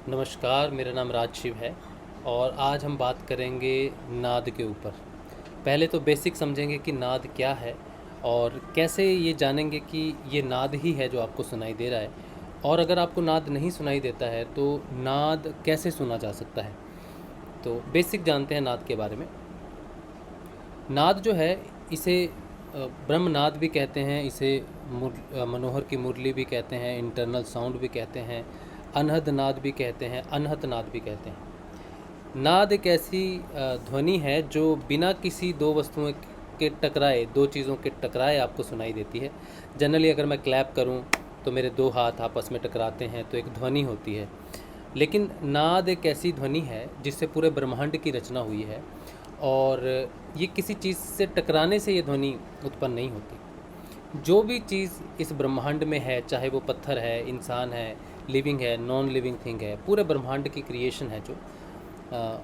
नमस्कार, मेरा नाम राज शिव है और आज हम बात करेंगे नाद के ऊपर। पहले तो बेसिक समझेंगे कि नाद क्या है और कैसे ये जानेंगे कि ये नाद ही है जो आपको सुनाई दे रहा है। और अगर आपको नाद नहीं सुनाई देता है तो नाद कैसे सुना जा सकता है। तो बेसिक जानते हैं नाद के बारे में। नाद जो है इसे ब्रह्मनाद भी कहते हैं, इसे मनोहर की मुरली भी कहते हैं, इंटरनल साउंड भी कहते हैं, अनहद नाद भी कहते हैं, अनहत नाद भी कहते हैं। नाद एक ऐसी ध्वनि है जो बिना किसी दो वस्तुओं के टकराए, दो चीज़ों के टकराए आपको सुनाई देती है। जनरली अगर मैं क्लैप करूं तो मेरे दो हाथ आपस में टकराते हैं तो एक ध्वनि होती है, लेकिन नाद एक ऐसी ध्वनि है जिससे पूरे ब्रह्मांड की रचना हुई है और ये किसी चीज़ से टकराने से ये ध्वनि उत्पन्न नहीं होती। जो भी चीज़ इस ब्रह्मांड में है, चाहे वो पत्थर है, इंसान है, लिविंग है, नॉन लिविंग थिंग है, पूरे ब्रह्मांड की क्रिएशन है जो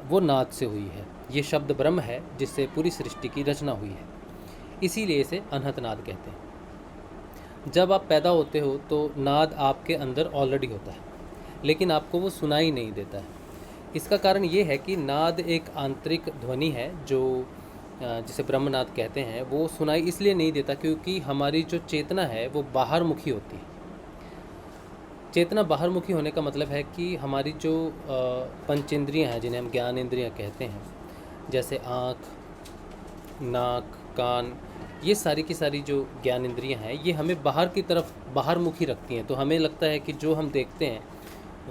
वो नाद से हुई है। ये शब्द ब्रह्म है जिससे पूरी सृष्टि की रचना हुई है, इसीलिए इसे अनहत नाद कहते हैं। जब आप पैदा होते हो तो नाद आपके अंदर ऑलरेडी होता है, लेकिन आपको वो सुनाई नहीं देता है। इसका कारण ये है कि नाद एक आंतरिक ध्वनि है जो जिसे ब्रह्मनाद कहते हैं। वो सुनाई इसलिए नहीं देता क्योंकि हमारी जो चेतना है वो बाहर मुखी होती है। चेतना बाहर मुखी होने का मतलब है कि हमारी जो पंचेंद्रियां हैं, जिन्हें हम ज्ञान इंद्रियां कहते हैं, जैसे आँख, नाक, कान, ये सारी की सारी जो ज्ञान इंद्रियां हैं ये हमें बाहर की तरफ बाहर मुखी रखती हैं। तो हमें लगता है कि जो हम देखते हैं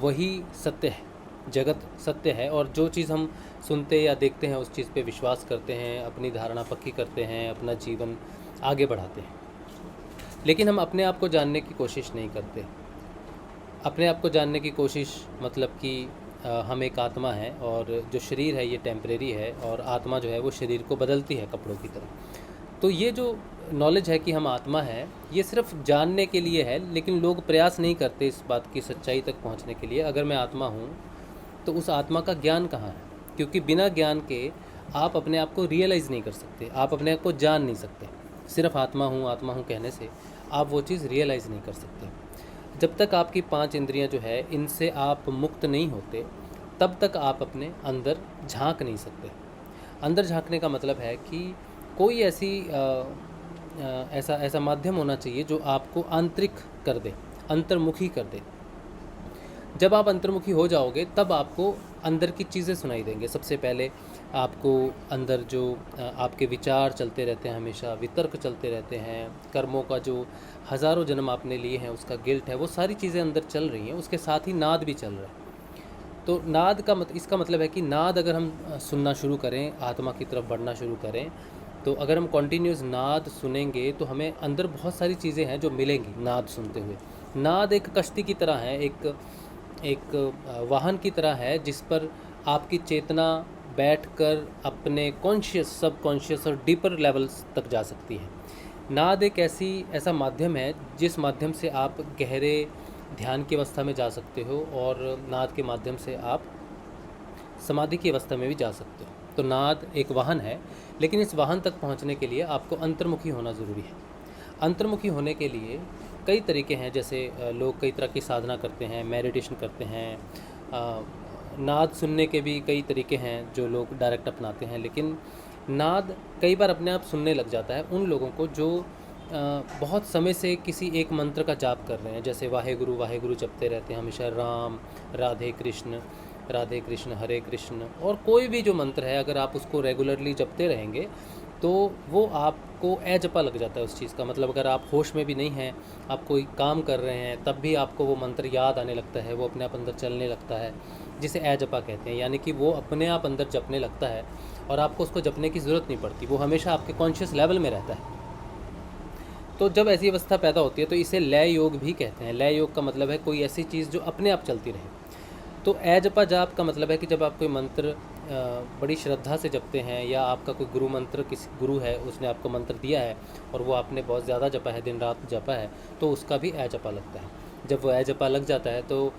वही सत्य है, जगत सत्य है, और जो चीज़ हम सुनते या देखते हैं उस चीज़ पे विश्वास करते हैं, अपनी धारणा पक्की करते हैं, अपना जीवन आगे बढ़ाते हैं। लेकिन हम अपने आप को जानने की कोशिश नहीं करते। अपने आप को जानने की कोशिश मतलब कि हम एक आत्मा है और जो शरीर है ये टेम्परेरी है, और आत्मा जो है वो शरीर को बदलती है कपड़ों की तरह। तो ये जो नॉलेज है कि हम आत्मा है, ये सिर्फ जानने के लिए है, लेकिन लोग प्रयास नहीं करते इस बात की सच्चाई तक पहुंचने के लिए। अगर मैं आत्मा हूँ तो उस आत्मा का ज्ञान कहाँ है? क्योंकि बिना ज्ञान के आप अपने आप को रियलाइज़ नहीं कर सकते, आप अपने आप को जान नहीं सकते। सिर्फ आत्मा हूँ कहने से आप वो चीज़ रियलाइज़ नहीं कर सकते। जब तक आपकी पांच इंद्रियां जो है इनसे आप मुक्त नहीं होते, तब तक आप अपने अंदर झांक नहीं सकते। अंदर झांकने का मतलब है कि कोई ऐसा ऐसा माध्यम होना चाहिए जो आपको आंतरिक कर दे, अंतर्मुखी कर दे। जब आप अंतर्मुखी हो जाओगे तब आपको अंदर की चीज़ें सुनाई देंगे। सबसे पहले आपको अंदर जो आपके विचार चलते रहते हैं, हमेशा वितर्क चलते रहते हैं, कर्मों का जो हज़ारों जन्म आपने लिए हैं उसका गिल्ट है, वो सारी चीज़ें अंदर चल रही हैं। उसके साथ ही नाद भी चल रहा है। तो नाद का इसका मतलब है कि नाद अगर हम सुनना शुरू करें, आत्मा की तरफ बढ़ना शुरू करें, तो अगर हम कंटिन्यूस नाद सुनेंगे तो हमें अंदर बहुत सारी चीज़ें हैं जो मिलेंगी नाद सुनते हुए। नाद एक कश्ती की तरह है, एक वाहन की तरह है जिस पर आपकी चेतना बैठकर अपने कॉन्शियस, सब कॉन्शियस और डीपर लेवल्स तक जा सकती है। नाद एक ऐसा माध्यम है जिस माध्यम से आप गहरे ध्यान की अवस्था में जा सकते हो, और नाद के माध्यम से आप समाधि की अवस्था में भी जा सकते हो। तो नाद एक वाहन है, लेकिन इस वाहन तक पहुंचने के लिए आपको अंतर्मुखी होना ज़रूरी है। अंतर्मुखी होने के लिए कई तरीके हैं, जैसे लोग कई तरह की साधना करते हैं, मेडिटेशन करते हैं। नाद सुनने के भी कई तरीके हैं जो लोग डायरेक्ट अपनाते हैं, लेकिन नाद कई बार अपने आप सुनने लग जाता है उन लोगों को जो बहुत समय से किसी एक मंत्र का जाप कर रहे हैं। जैसे वाहेगुरु वाहेगुरु जपते रहते हैं हमेशा, राम, राधे कृष्ण हरे कृष्ण, और कोई भी जो मंत्र है अगर आप उसको रेगुलरली जपते रहेंगे तो वो आपको एजपा लग जाता है उस चीज़ का। मतलब अगर आप होश में भी नहीं हैं, आप कोई काम कर रहे हैं, तब भी आपको वो मंत्र याद आने लगता है, वो अपने आप अंदर चलने लगता है, जिसे एजपा कहते हैं। यानी कि वो अपने आप अंदर जपने लगता है और आपको उसको जपने की ज़रूरत नहीं पड़ती, वो हमेशा आपके कॉन्शियस लेवल में रहता है। तो जब ऐसी अवस्था पैदा होती है तो इसे लय योग भी कहते हैं। लय योग का मतलब है कोई ऐसी चीज़ जो अपने आप चलती रहे। तो एजपा जाप का मतलब है कि जब आप कोई मंत्र बड़ी श्रद्धा से जपते हैं, या आपका कोई गुरु मंत्र, किसी गुरु है उसने आपको मंत्र दिया है और वो आपने बहुत ज़्यादा जपा है, दिन रात जपा है, तो उसका भी एजपा लगता है। जब वो एजपा लग जाता है तो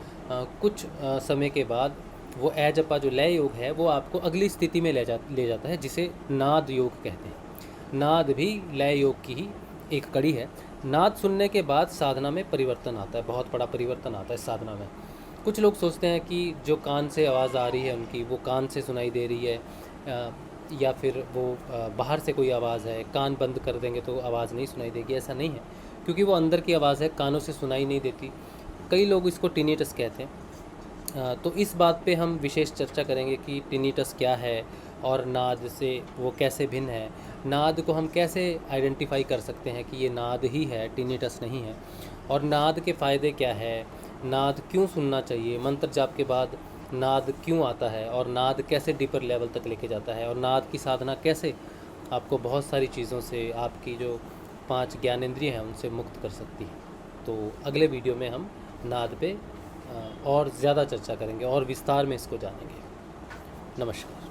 कुछ समय के बाद वो एजपा जो लय योग है वो आपको अगली स्थिति में ले जाता है, जिसे नाद योग कहते हैं। नाद भी लय योग की ही एक कड़ी है। नाद सुनने के बाद साधना में परिवर्तन आता है, बहुत बड़ा परिवर्तन आता है साधना में। कुछ लोग सोचते हैं कि जो कान से आवाज़ आ रही है उनकी, वो कान से सुनाई दे रही है, या फिर वो बाहर से कोई आवाज़ है, कान बंद कर देंगे तो आवाज़ नहीं सुनाई देगी। ऐसा नहीं है, क्योंकि वो अंदर की आवाज़ है, कानों से सुनाई नहीं देती। कई लोग इसको टिनिटस कहते हैं। तो इस बात पे हम विशेष चर्चा करेंगे कि टिनिटस क्या है और नाद से वो कैसे भिन्न है। नाद को हम कैसे आइडेंटिफाई कर सकते हैं कि ये नाद ही है, टिनिटस नहीं है, और नाद के फ़ायदे क्या है, नाद क्यों सुनना चाहिए, मंत्र जाप के बाद नाद क्यों आता है, और नाद कैसे डीपर लेवल तक लेके जाता है, और नाद की साधना कैसे आपको बहुत सारी चीज़ों से, आपकी जो 5 ज्ञानेंद्रिय हैं उनसे मुक्त कर सकती है। तो अगले वीडियो में हम नाद पे और ज़्यादा चर्चा करेंगे और विस्तार में इसको जानेंगे। नमस्कार।